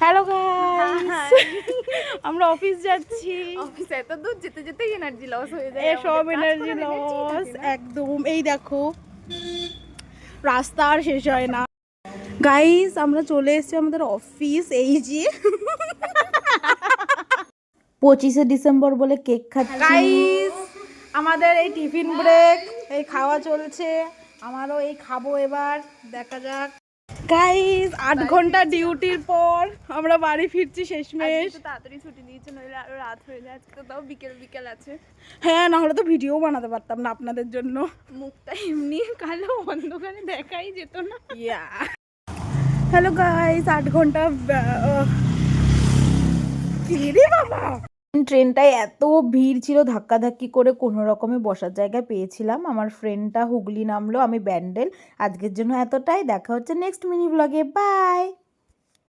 Hello guys, আমরা office যাচ্ছি। Office এত দূর যেতে যেতেই এনার্জি লস হয়ে যায়। সব এনার্জি লস একদম। এই দেখো রাস্তা আর শেষ হয় না। গাইস আমরা চলে এসেছি আমাদের অফিস। এই যে 25শে ডিসেম্বর বলে কেক খাচ্ছি। গাইস আমাদের এই টিফিন ব্রেক, এই খাওয়া চলছে। আমারও এই খাবো এবার, দেখা যাক। গাইস 8 ঘন্টা ডিউটির পর আমরা বাড়ি ফিরছি শেষমেশ। তাড়াতাড়ি ছুটি দিয়েছে, নইলে আরো রাত হয়ে যায়। আজকে তো তাও বিকেল বিকেল আছে। হ্যাঁ, না হলে তো ভিডিও বানাতে পারতাম না আপনাদের জন্য। মুখটা এমনি কালো, অন্ধকারে দেখাই যেত না। হ্যালো গাইস, 8 ঘন্টা কি রে বাবা। ট্রেনটায় এত ভিড় ছিল, ধাক্কাধাক্কি করে কোনো রকমে বসার জায়গায় পেয়েছিলাম। আমার ফ্রেন্ডটা হুগলি নামলো, আমি ব্যান্ডেল। আজকের জন্য এতটাই, দেখা হচ্ছে নেক্সট মিনি ব্লগে। বাই।